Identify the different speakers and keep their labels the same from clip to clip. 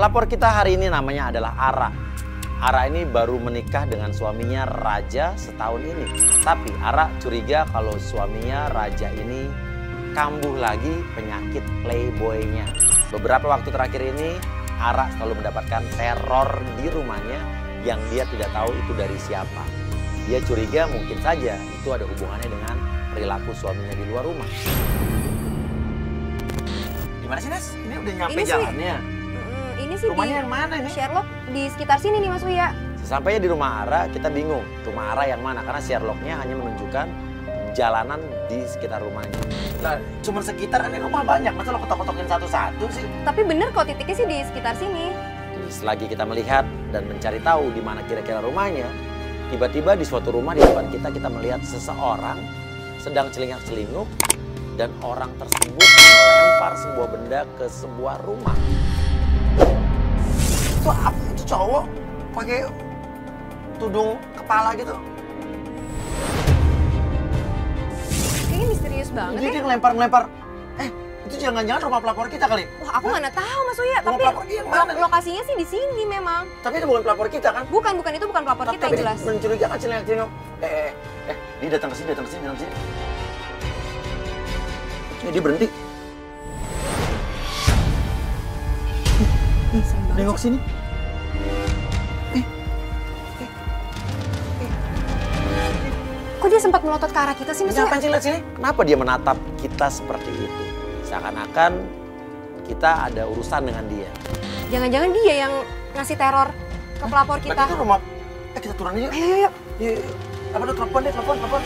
Speaker 1: Pelapor kita hari ini namanya adalah Ara. Ara ini baru menikah dengan suaminya Raja setahun ini. Tapi Ara curiga kalau suaminya Raja ini kambuh lagi penyakit playboy-nya. Beberapa waktu terakhir ini Ara selalu mendapatkan teror di rumahnya yang dia tidak tahu itu dari siapa. Dia curiga mungkin saja itu ada hubungannya dengan perilaku suaminya di luar rumah. Gimana sih, Nes? Ini udah nyampe jalannya?
Speaker 2: Ini sih
Speaker 1: rumahnya yang mana nih?
Speaker 2: Sherlock di sekitar sini nih Mas Uya.
Speaker 1: Sesampainya di rumah Ara, kita bingung rumah Ara yang mana karena Sherlocknya hanya menunjukkan jalanan di sekitar rumahnya. Nah, cuma sekitar ini rumah banyak, masa lo kotok-kotokin satu-satu sih?
Speaker 2: Tapi bener kok titiknya sih di sekitar sini.
Speaker 1: Jadi, selagi kita melihat dan mencari tahu di mana kira-kira rumahnya, tiba-tiba di suatu rumah di depan kita melihat seseorang sedang celingak-celinguk dan orang tersebut melempar sebuah benda ke sebuah rumah. Itu apa? Itu cowok pakai tudung kepala gitu.
Speaker 2: Kayaknya misterius banget
Speaker 1: Jadi
Speaker 2: ya.
Speaker 1: dia ngelempar-ngelempar. Itu jangan-jangan rumah pelapor kita kali.
Speaker 2: Wah, aku mana tahu Mas Uya,
Speaker 1: Rumah
Speaker 2: tapi
Speaker 1: pelapor dia yang mana nih?
Speaker 2: lokasinya sih di sini memang.
Speaker 1: Tapi itu bukan pelapor kita kan?
Speaker 2: Bukan, itu bukan pelapor kita yang jelas.
Speaker 1: Mencurigakan celingak-celinguk. Dia datang ke sini. Dia berhenti. Nengok sini.
Speaker 2: Kok dia sempat melotot ke arah kita sih Mas Uya?
Speaker 1: Ngapain sih lihat sini? Kenapa dia menatap kita seperti itu? Seakan-akan kita ada urusan dengan dia.
Speaker 2: Jangan-jangan dia yang ngasih teror ke pelapor kita.
Speaker 1: Kita rumah. Kita turun aja.
Speaker 2: Ayo.
Speaker 1: Apa tuh telepon.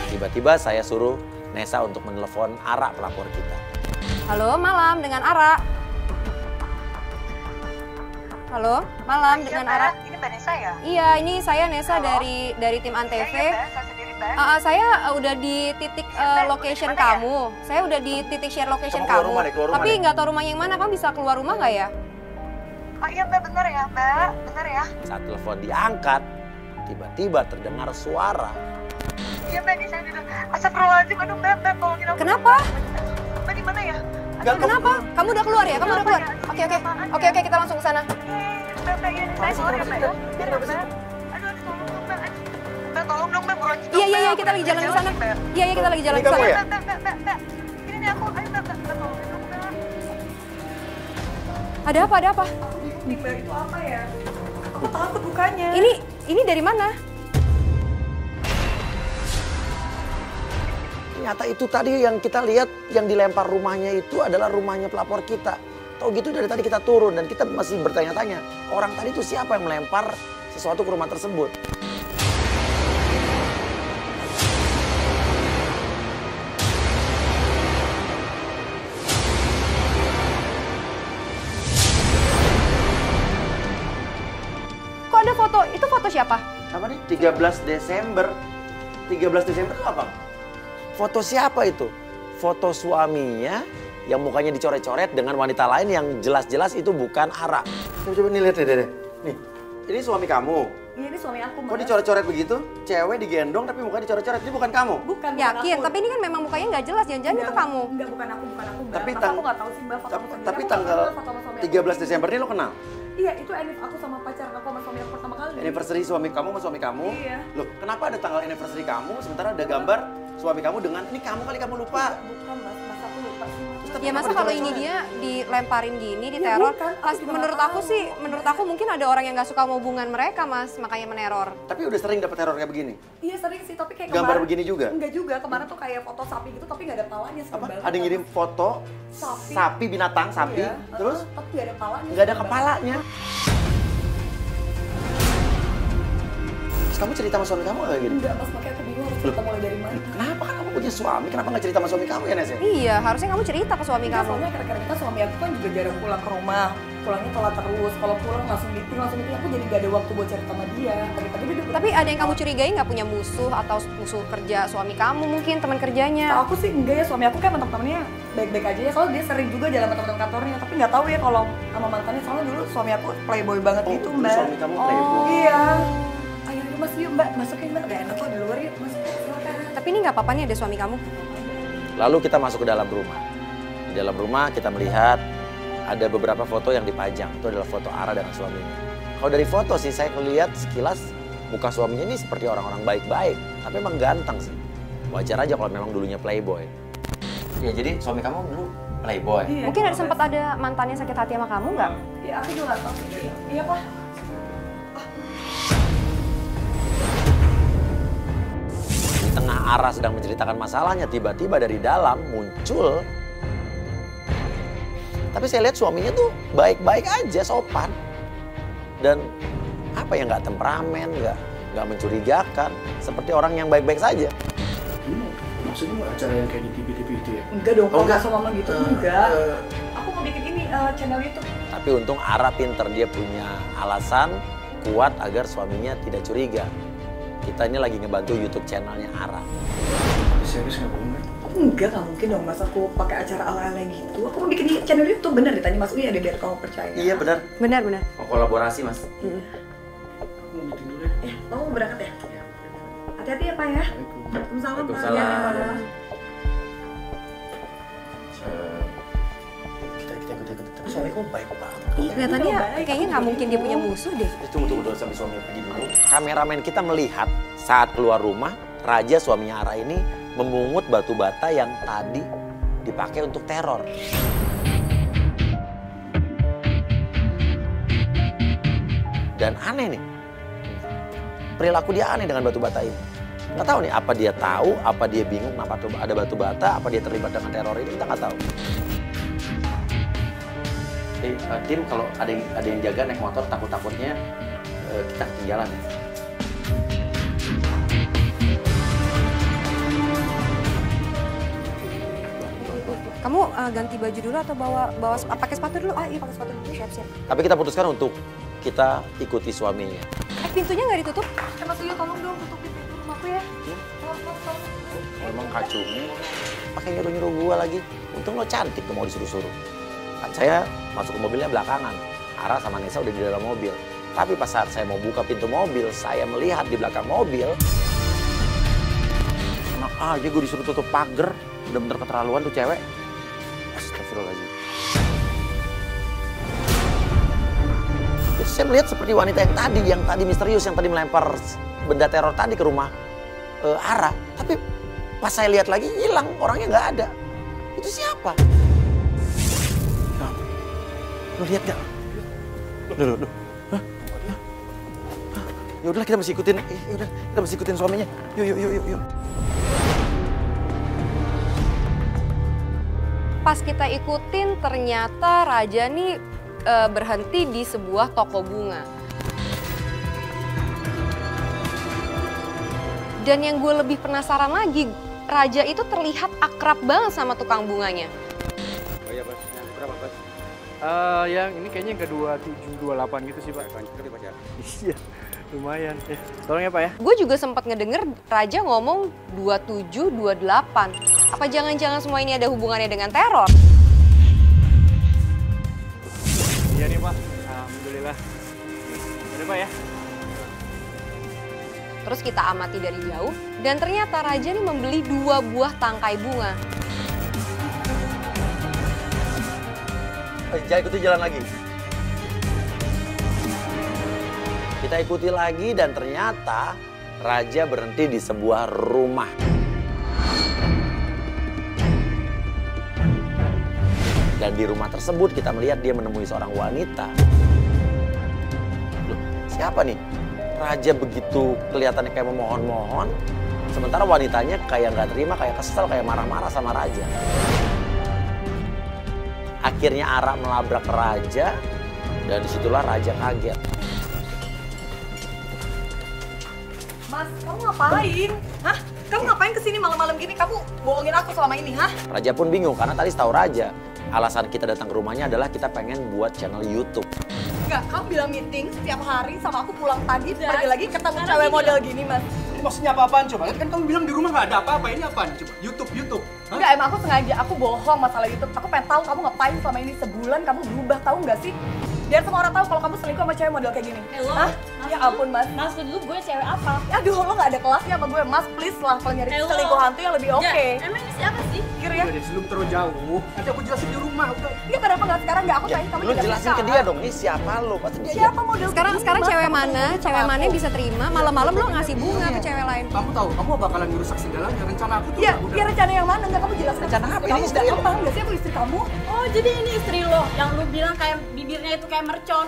Speaker 1: Tiba-tiba saya suruh Nesa untuk menelepon Ara pelapor kita.
Speaker 2: Halo, malam dengan Ara. Halo, malam dengan Ara.
Speaker 3: Ini Mbak Nesa ya?
Speaker 2: Iya, ini saya Nesa dari tim Antv.
Speaker 3: Iya, saya sendiri Mbak.
Speaker 2: Saya udah di titik location kamu. Saya udah di titik share location
Speaker 1: Kamu keluar
Speaker 2: kamu.
Speaker 1: rumah deh, keluar rumah
Speaker 2: Tapi
Speaker 1: deh.
Speaker 2: nggak tahu rumahnya yang mana. Kamu bisa keluar rumah nggak ya?
Speaker 3: Oh iya Mbak, bener ya Mbak, bener ya?
Speaker 1: Saat telepon diangkat, tiba-tiba terdengar suara.
Speaker 3: Iya Mbak, ini saya juga. Astagfirullahaladzim, aduh Mbak, tolongin aku.
Speaker 2: Kenapa?
Speaker 3: Mbak di mana ya?
Speaker 2: Kenapa? Kamu udah keluar ya? Kamu udah keluar? Oke, kita langsung ke sana.
Speaker 3: Mbak, ini saya keluar ya Mbak ya? Biar Mbak. Aduh, tolong dong Mbak. Mbak, tolong dong Mbak, buruan cepat.
Speaker 2: Iya, kita lagi jalan ke sana. Iya, kita lagi jalan
Speaker 1: Ini
Speaker 2: ke
Speaker 1: kamu
Speaker 2: sana.
Speaker 1: ya?
Speaker 3: Mbak. Ini nih aku, ayo Mbak, tolongin dong Mbak.
Speaker 2: Ada apa?
Speaker 3: Nih Mbak, itu apa ya? Aku takut bukanya.
Speaker 2: Ini dari mana?
Speaker 1: Ternyata itu tadi yang kita lihat yang dilempar rumahnya itu adalah rumahnya pelapor kita. Tahu gitu dari tadi kita turun dan kita masih bertanya-tanya. Orang tadi itu siapa yang melempar sesuatu ke rumah tersebut?
Speaker 2: Kok ada foto? Itu foto siapa?
Speaker 1: Apa nih? 13 Desember. 13 Desember itu apa? Foto siapa itu? Foto suaminya yang mukanya dicoret-coret dengan wanita lain yang jelas-jelas itu bukan Ara. Coba nih lihat deh. Nih, ini suami kamu.
Speaker 3: Iya, ini suami aku
Speaker 1: Kok dicoret-coret begitu? Cewek digendong tapi mukanya dicoret-coret. Ini bukan kamu?
Speaker 3: Bukan
Speaker 2: Yakin,
Speaker 3: aku.
Speaker 2: tapi ini kan memang mukanya nggak jelas. Jangan-jangan itu kamu.
Speaker 3: Enggak, bukan aku Mbak.
Speaker 1: Tapi
Speaker 3: Masa aku nggak tahu sih Mbak foto sendiri.
Speaker 1: tapi
Speaker 3: Aku nggak
Speaker 1: tanggal
Speaker 3: kenal foto sama suami aku.
Speaker 1: 13 Desember ini lo kenal?
Speaker 3: Iya, itu aku sama pacaran aku sama suami aku pertama kali.
Speaker 1: Anniversary suami kamu sama suami kamu?
Speaker 3: Iya.
Speaker 1: Loh, kenapa ada tanggal anniversary kamu sementara ada gambar suami kamu dengan ini kamu kali kamu lupa?
Speaker 3: Bukan Mbak, masa aku lupa sih.
Speaker 1: Tapi
Speaker 2: Ya masa
Speaker 1: kenapa
Speaker 2: kalau ini
Speaker 1: dicoret-coret?
Speaker 2: dia dilemparin gini,
Speaker 3: Iya,
Speaker 2: diteror.
Speaker 3: bukan. Aku
Speaker 2: Pas
Speaker 3: juga
Speaker 2: menurut
Speaker 3: nggak
Speaker 2: aku
Speaker 3: tahu.
Speaker 2: sih, menurut aku mungkin ada orang yang nggak suka sama hubungan mereka Mas, makanya meneror.
Speaker 1: Tapi udah sering dapat teror kayak begini?
Speaker 3: Iya sering sih, tapi kayak
Speaker 1: Gambar
Speaker 3: kemarin-
Speaker 1: begini juga?
Speaker 3: Enggak juga, kemarin tuh kayak foto sapi gitu tapi nggak ada palanya sih.
Speaker 1: Apa? Ada yang ngirim foto sapi binatang sapi,
Speaker 3: Iya,
Speaker 1: terus
Speaker 3: tapi nggak ada palanya.
Speaker 1: nggak ada kepalanya. Terus kamu cerita sama suami kamu nggak kayak gini?
Speaker 3: Enggak, Mas, makanya aku bingung harus cerita mulai dari mana.
Speaker 1: Kenapa kan kamu punya suami? Kenapa nggak cerita sama suami kamu ya Nes ya?
Speaker 2: Iya, harusnya kamu cerita ke suami
Speaker 3: Enggak,
Speaker 2: kamu.
Speaker 3: soalnya akhir-akhir kita suami aku kan juga jarang pulang ke rumah. Pulangnya telat terus, kalau pulang langsung meeting, aku jadi nggak ada waktu buat cerita sama dia. Pagi-pagi dia udah
Speaker 2: Tapi ada yang kamu curigai nggak punya musuh atau musuh kerja suami kamu mungkin, teman kerjanya?
Speaker 3: Tahu aku sih enggak ya, suami aku kan teman-temannya baik-baik aja ya. Soalnya dia sering juga jalan sama teman-teman kantornya, tapi nggak tahu ya kalau sama mantannya. Soalnya dulu suami aku playboy banget gitu,
Speaker 1: dulu
Speaker 3: Mbak.
Speaker 1: suami kamu playboy.
Speaker 3: Iya. Ayo Mas, yuk Mbak, masukin Mbak. Gak enak kok di luar yuk, Mas. Silakan.
Speaker 2: Tapi ini nggak apa-apa nih ada suami kamu.
Speaker 1: Lalu kita masuk ke dalam rumah. Di dalam rumah kita melihat ada beberapa foto yang dipajang. Itu adalah foto Ara dengan suaminya. Kalau dari foto sih saya lihat sekilas muka suaminya ini seperti orang-orang baik-baik. Tapi emang ganteng sih. Wajar aja kalau memang dulunya playboy. Ya jadi suami kamu dulu playboy?
Speaker 3: Iya,
Speaker 2: Mungkin ada sempat ada mantannya sakit hati sama kamu nggak?
Speaker 3: Iya, aku juga nggak tahu. Iya, Pak.
Speaker 1: Di tengah Ara sedang menceritakan masalahnya, tiba-tiba dari dalam muncul. Tapi saya lihat suaminya tuh baik-baik aja, sopan. Dan apa ya, nggak temperamen, nggak mencurigakan. Seperti orang yang baik-baik saja.
Speaker 4: Maksudnya acara yang kayak di TV-TV itu ya?
Speaker 3: Enggak dong,
Speaker 4: Oh,
Speaker 3: kalau nggak
Speaker 4: enggak.
Speaker 3: sama mama gitu, enggak. Aku mau bikin ini channel YouTube.
Speaker 1: Tapi untung Ara pinter, dia punya alasan kuat agar suaminya tidak curiga. Kita ini lagi ngebantu YouTube channelnya Ara.
Speaker 4: Serius nggak bohong kan?
Speaker 3: Enggak, nggak mungkin dong Mas, aku pakai acara ala-ala gitu. Aku mau bikin channel YouTube, bener ditanya Mas Uya deh biar kamu percaya.
Speaker 1: Iya benar.
Speaker 2: Benar.
Speaker 1: Mau kolaborasi mas.
Speaker 4: Aku mau meeting dulu ya.
Speaker 3: Kamu mau berangkat ya? Hati-hati ya Pak ya. Waalaikumsalam Pak.
Speaker 1: Waalaikumsalam.
Speaker 3: Ya, Pak.
Speaker 4: Kita ikut. Tapi suami kamu baik banget.
Speaker 2: Iya, kelihatannya kayaknya nggak mungkin dia punya musuh deh.
Speaker 1: Tunggu dulu sampai suaminya pergi dulu. Kameramen kita melihat saat keluar rumah, Raja suaminya Ara ini memungut batu bata yang tadi dipakai untuk teror. Dan aneh nih, perilaku dia aneh dengan batu bata ini. Nggak tahu nih, apa dia tahu, apa dia bingung kenapa ada batu bata, apa dia terlibat dengan teror ini, kita nggak tahu. Tim, kalau ada yang jaga naik motor, takut-takutnya kita ketinggalan ya.
Speaker 2: Kamu ganti baju dulu atau bawa pakai sepatu dulu? Ah iya pakai sepatu dulu, siap.
Speaker 1: Tapi kita putuskan untuk kita ikuti suaminya.
Speaker 2: Pintunya nggak ditutup?
Speaker 3: Mas Uya tolong dong tutupin pintu rumahku ya. Tolong.
Speaker 1: Memang kacungnya pakai nyuruh-nyuruh gua lagi. Untung lo cantik tuh mau disuruh-suruh. Kan saya masuk ke mobilnya belakangan. Ara sama Nesa udah di dalam mobil. Tapi pas saat saya mau buka pintu mobil, saya melihat di belakang mobil. Enak aja gue disuruh tutup pagar. Bener-bener keterlaluan tuh cewek. Astagfirullahaladzim. Jadi saya melihat seperti wanita yang tadi misterius, yang tadi melempar benda teror tadi ke rumah Ara. Tapi pas saya lihat lagi hilang, orangnya nggak ada. Itu siapa? Lo lihat nggak? Loh. Hah? Ya udahlah kita mesti ikutin. Yaudah, kita mesti ikutin suaminya. Yuk.
Speaker 2: Pas kita ikutin ternyata Raja nih berhenti di sebuah toko bunga. Dan yang gue lebih penasaran lagi, Raja itu terlihat akrab banget sama tukang bunganya.
Speaker 5: Oh iya Bas, yang berapa Bas? Yang ini kayaknya yang ke-27, 28 gitu sih Pak. Banyak kali Bas ya? Iya, lumayan. Tolong ya Pak ya.
Speaker 2: Gue juga sempat ngedenger Raja ngomong 27, 28. Apa jangan-jangan semua ini ada hubungannya dengan teror?
Speaker 5: Iya nih Pak, alhamdulillah. Udah Pak ya.
Speaker 2: Terus kita amati dari jauh dan ternyata Raja nih membeli 2 buah tangkai bunga.
Speaker 1: Jangan ikuti jalan lagi. Kita ikuti lagi dan ternyata Raja berhenti di sebuah rumah. Dan di rumah tersebut kita melihat dia menemui seorang wanita. Loh, siapa nih? Raja begitu kelihatannya kayak memohon-mohon. Sementara wanitanya kayak nggak terima, kayak kesel, kayak marah-marah sama Raja. Akhirnya Ara melabrak Raja dan disitulah Raja kaget.
Speaker 3: Mas, kamu ngapain? Hah? Kamu ngapain kesini malam-malam gini? Kamu bohongin aku selama ini, hah?
Speaker 1: Raja pun bingung karena tadi setahu Raja alasan kita datang ke rumahnya adalah kita pengen buat channel YouTube.
Speaker 3: Enggak, kamu bilang meeting setiap hari sama aku pulang pagi, pergi lagi ketemu cewek model gini, Mas.
Speaker 4: Ini maksudnya apa-apaan coba? Kan kamu bilang di rumah nggak ada apa-apa. Ini apaan? Coba YouTube. Hah?
Speaker 3: Enggak, emang aku sengaja, aku bohong masalah YouTube. Aku pengen tahu kamu ngapain selama ini sebulan, kamu berubah, tahu nggak sih? Biar semua orang tahu kalau kamu selingkuh sama cewek model kayak gini.
Speaker 6: Lo,
Speaker 3: Hah? Ya ampun mas.
Speaker 6: Mas dulu gue cewek apa?
Speaker 3: Aduh, lo gak ada kelasnya sama gue. Mas, please lah kalau nyari
Speaker 6: Lo.
Speaker 3: selingkuh hantu yang lebih oke.
Speaker 6: Ya, emang ini siapa sih?
Speaker 3: Pikir ya.
Speaker 4: Udah deh, sebelum terlalu jauh. Nanti aku jelasin di rumah, udah.
Speaker 3: Iya, kenapa nggak sekarang nggak aku
Speaker 1: Ya,
Speaker 3: tanya kamu
Speaker 1: lu
Speaker 3: tidak
Speaker 1: jelasin
Speaker 3: bisa.
Speaker 1: ke dia dong, ini siapa lo? Pasti dia
Speaker 3: Siapa model?
Speaker 2: Sekarang
Speaker 3: kayak
Speaker 2: sekarang
Speaker 3: gini,
Speaker 2: cewek
Speaker 3: Mas?
Speaker 2: mana?
Speaker 3: Kamu
Speaker 2: Cewek mana yang
Speaker 3: aku.
Speaker 2: bisa terima malam-malam lo ngasih bunga ke cewek lain?
Speaker 4: Kamu tahu, kamu bakalan ngerusak segalanya. Rencana aku tuh
Speaker 3: Iya,
Speaker 4: udah.
Speaker 3: ya rencana yang mana? Nggak kamu jelaskan.
Speaker 1: Rencana apa? Ini
Speaker 3: Kamu
Speaker 1: istri
Speaker 3: nggak
Speaker 1: lo.
Speaker 3: paham nggak sih aku istri kamu?
Speaker 6: Oh jadi ini istri lo yang lu bilang kayak bibirnya itu kayak mercon.